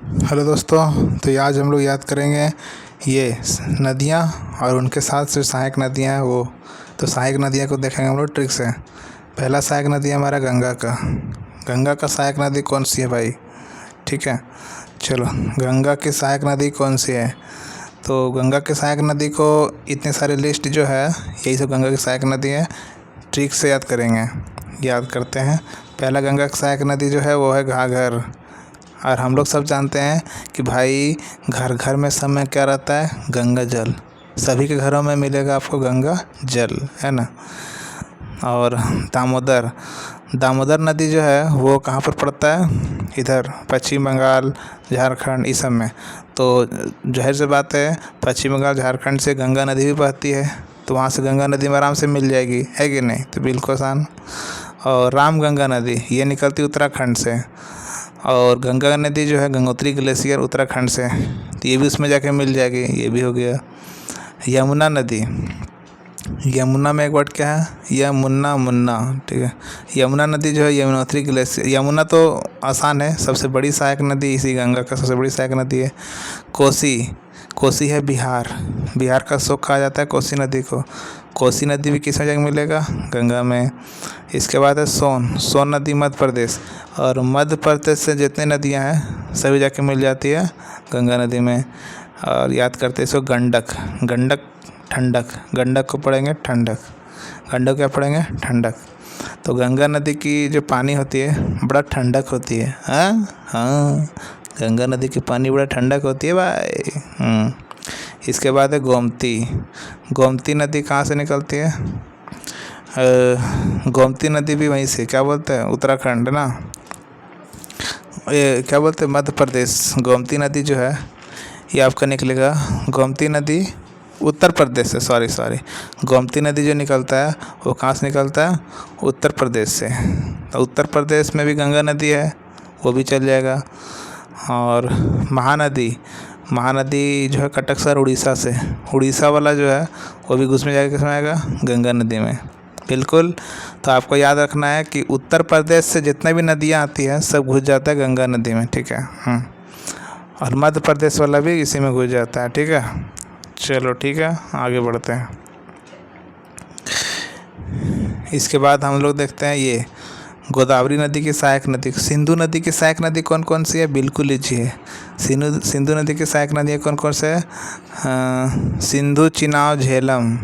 Hello दोस्तों। तो ये आज हम लोग याद करेंगे ये नदियाँ और उनके साथ जो सहायक नदियाँ हैं वो। तो सहायक नदियाँ को देखेंगे हम लोग ट्रिक से। पहला सहायक नदी है हमारा गंगा का सहायक नदी कौन सी है भाई? ठीक है, चलो गंगा की सहायक नदी कौन सी है? तो गंगा की सहायक नदी को इतने सारे लिस्ट जो है यही सब गंगा की सहायक नदी है। ट्रिक से याद करेंगे, याद करते हैं। पहला गंगा की सहायक नदी जो है वो है घाघर। और हम लोग सब जानते हैं कि भाई घर घर में सब में क्या रहता है? गंगा जल। सभी के घरों में मिलेगा आपको गंगा जल, है ना। और दामोदर नदी जो है वो कहाँ पर पड़ता है? इधर पश्चिम बंगाल, झारखंड इस सब में। तो जाहिर सी बात है पश्चिम बंगाल झारखंड से गंगा नदी भी बहती है, तो वहाँ से गंगा नदी में आराम से मिल जाएगी, है कि नहीं? तो बिल्कुल आसान। और रामगंगा नदी ये निकलती उत्तराखंड से। और गंगा नदी जो है गंगोत्री ग्लेशियर उत्तराखंड से, तो ये भी उसमें जाके मिल जाएगी, ये भी हो गया। यमुना नदी, यमुना में एक वर्ड क्या है? मुन्ना, ठीक है। यमुना नदी जो है यमुनोत्री ग्लेशियर, यमुना तो आसान है, सबसे बड़ी सहायक नदी इसी गंगा का सबसे बड़ी सहायक नदी है। कोसी है बिहार का शोक कहा जाता है कोसी नदी को। कोसी नदी भी किस में जगह मिलेगा? गंगा में। इसके बाद है सोन नदी मध्य प्रदेश। और मध्य प्रदेश से जितनी नदियां हैं सभी जाके मिल जाती है गंगा नदी में। और याद करते हैं इसको गंडक को पढ़ेंगे ठंडक। गंडक क्या पढ़ेंगे? ठंडक। तो गंगा नदी की जो पानी होती है बड़ा ठंडक होती है। हाँ, गंगा नदी की पानी बड़ा ठंडक होती है भाई। इसके बाद है गोमती नदी कहाँ से निकलती है? गोमती नदी भी वहीं से, क्या बोलते हैं, उत्तराखंड ना, ये क्या बोलते हैं, मध्य प्रदेश। गोमती नदी जो है ये आपका निकलेगा, गोमती नदी उत्तर प्रदेश से, सॉरी गोमती नदी जो निकलता है वो कहाँ से निकलता है? उत्तर प्रदेश से। तो उत्तर प्रदेश में भी गंगा नदी है, वो भी चल जाएगा। और महानदी जो है कटक उड़ीसा से, उड़ीसा वाला जो है वो भी घुस में जाएगा, किस में आएगा? गंगा नदी में, बिल्कुल। तो आपको याद रखना है कि उत्तर प्रदेश से जितने भी नदियाँ आती हैं सब घुस जाता है गंगा नदी में, ठीक है। और मध्य प्रदेश वाला भी इसी में घुस जाता है, ठीक है। चलो ठीक है, आगे बढ़ते हैं। इसके बाद हम लोग देखते हैं ये गोदावरी नदी की सहायक नदी। सिंधु नदी की सहायक नदी कौन कौन सी है? बिल्कुल लीजिए, सिंधु नदी की सहायक नदी कौन कौन से है? सिंधु चिनाब झेलम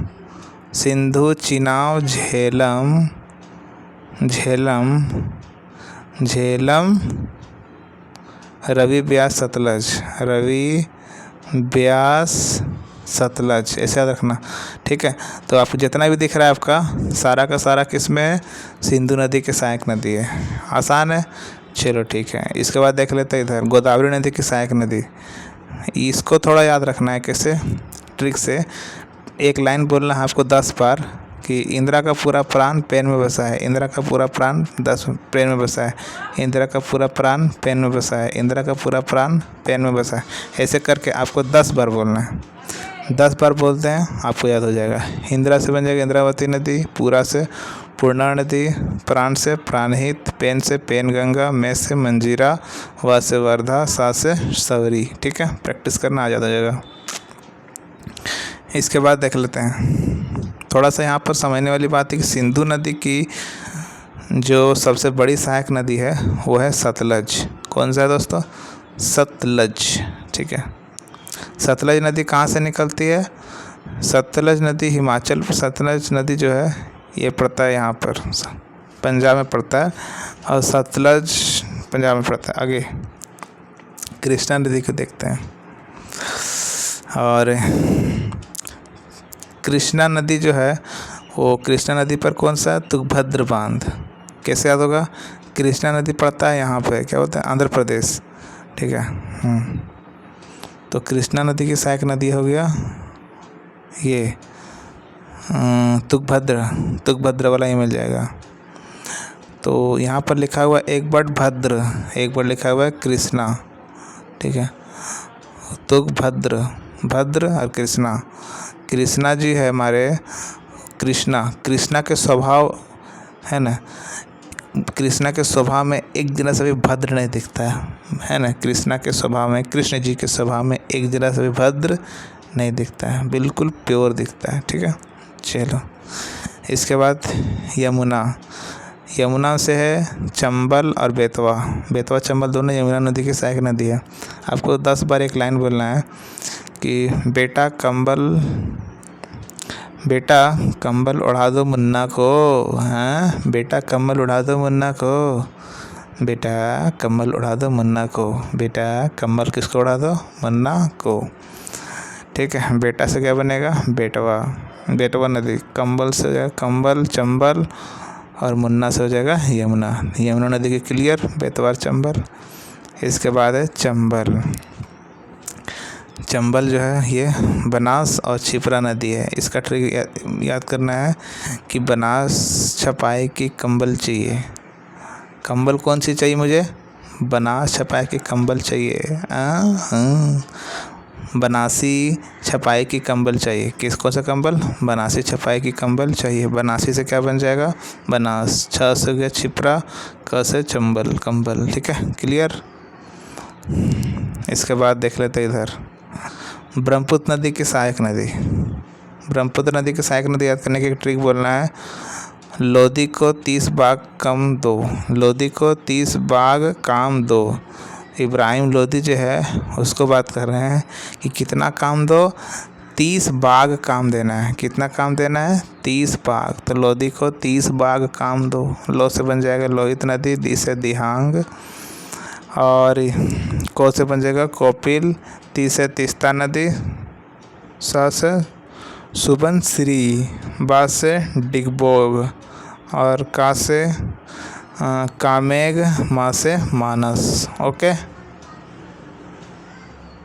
रवि ब्यास सतलज, ऐसे याद रखना, ठीक है। तो आपको जितना भी दिख रहा है आपका सारा का सारा किस में है? सिंधु नदी की सहायक नदी है। आसान है, चलो ठीक है। इसके बाद देख लेते हैं इधर गोदावरी नदी की सहायक नदी। इसको थोड़ा याद रखना है, कैसे? ट्रिक से। एक लाइन बोलना है आपको 10 बार कि इंदिरा का पूरा प्राण पेन में बसा है, इंदिरा का पूरा प्राण पेन में बसा है, इंदिरा का पूरा प्राण पेन में बसा है, इंदिरा का पूरा प्राण पेन में बसा है। ऐसे करके आपको 10 बार बोलना है। 10 बार बोलते हैं आपको याद हो जाएगा। इंदिरा से बन जाएगा इंद्रावती नदी, पूरा से पूर्णा नदी, प्राण से प्राणहित, पेन से पेन गंगा, में से मंजीरा, वा से वर्धा, सा से सवरी, ठीक है। प्रैक्टिस करना आ जाता जाएगा। इसके बाद देख लेते हैं थोड़ा सा यहाँ पर समझने वाली बात है कि सिंधु नदी की जो सबसे बड़ी सहायक नदी है वो है सतलज। कौन सा है दोस्तों? सतलज, ठीक है। सतलज नदी कहाँ से निकलती है? सतलज नदी हिमाचल, सतलज नदी जो है ये पड़ता है यहाँ पर पंजाब में पड़ता है, और सतलज पंजाब में पड़ता है। आगे कृष्णा नदी को देखते हैं। और कृष्णा नदी जो है वो कृष्णा नदी पर कौन सा है? तुंगभद्र बांध। कैसे याद होगा? कृष्णा नदी पड़ता है यहाँ पे, क्या होता है, आंध्र प्रदेश, ठीक है। तो कृष्णा नदी की सहायक नदी हो गया ये तुंगभद्र वाला ही मिल जाएगा। तो यहाँ पर लिखा हुआ एक वर्ड भद्र, एक वर्ड लिखा हुआ है कृष्णा, ठीक है। भद्र और कृष्णा जी है हमारे। कृष्णा के स्वभाव है ना, कृष्णा के स्वभाव में एक जरा से भी भद्र नहीं दिखता है ना। कृष्णा के स्वभाव में, कृष्ण जी के स्वभाव में एक जरा से भी भद्र नहीं दिखता है, बिल्कुल प्योर दिखता है। ठीक है, चलो इसके बाद यमुना। यमुना से है चंबल और बेतवा। बेतवा चंबल दोनों यमुना नदी की सहायक नदी है। आपको 10 बार एक लाइन बोलना है कि बेटा कंबल उड़ा दो मुन्ना को। हाँ, बेटा कंबल उड़ा दो मुन्ना को। बेटा कंबल उड़ा दो मुन्ना को। बेटा कंबल किसको उड़ा दो? मुन्ना को। ठीक है, बेटा से क्या बनेगा? बेटवा। बेटवा नदी। कंबल से हो जाएगा कंबल, चंबल, और मुन्ना से हो जाएगा यमुना। यमुना नदी के क्लियर, बेतवा चंबल। इसके बाद है चंबल। चंबल जो है ये बनास और छिपरा नदी है। इसका ट्रिक याद करना है कि बनास छपाई की कंबल चाहिए। कंबल कौन सी चाहिए मुझे? बनास छपाई की कंबल चाहिए। बनासी छपाई की कंबल चाहिए। किसको सा कंबल? बनासी छपाई की कंबल चाहिए। बनासी से क्या बन जाएगा? बनास। छ से गया छिपरा, क से चंबल, कंबल। ठीक है, क्लियर। इसके बाद देख लेते इधर ब्रह्मपुत्र नदी की सहायक नदी। ब्रह्मपुत्र नदी की सहायक नदी याद करने की ट्रिक बोलना है, लोधी को 30 बाग कम दो। लोधी को 30 बाग काम दो। इब्राहिम लोधी जो है उसको बात कर रहे हैं कि कितना काम दो? 30 बाग काम देना है। कितना काम देना है? 30 बाग। तो लोधी को 30 बाग काम दो। लो से बन जाएगा लोहित नदी, दी से दिहांग, और को से बन जाएगा कोपिल, ती से तीस्ता नदी, सा से सुबनसिरी, बा से डिगबोग, और का से कामेग, मा से मानस। ओके।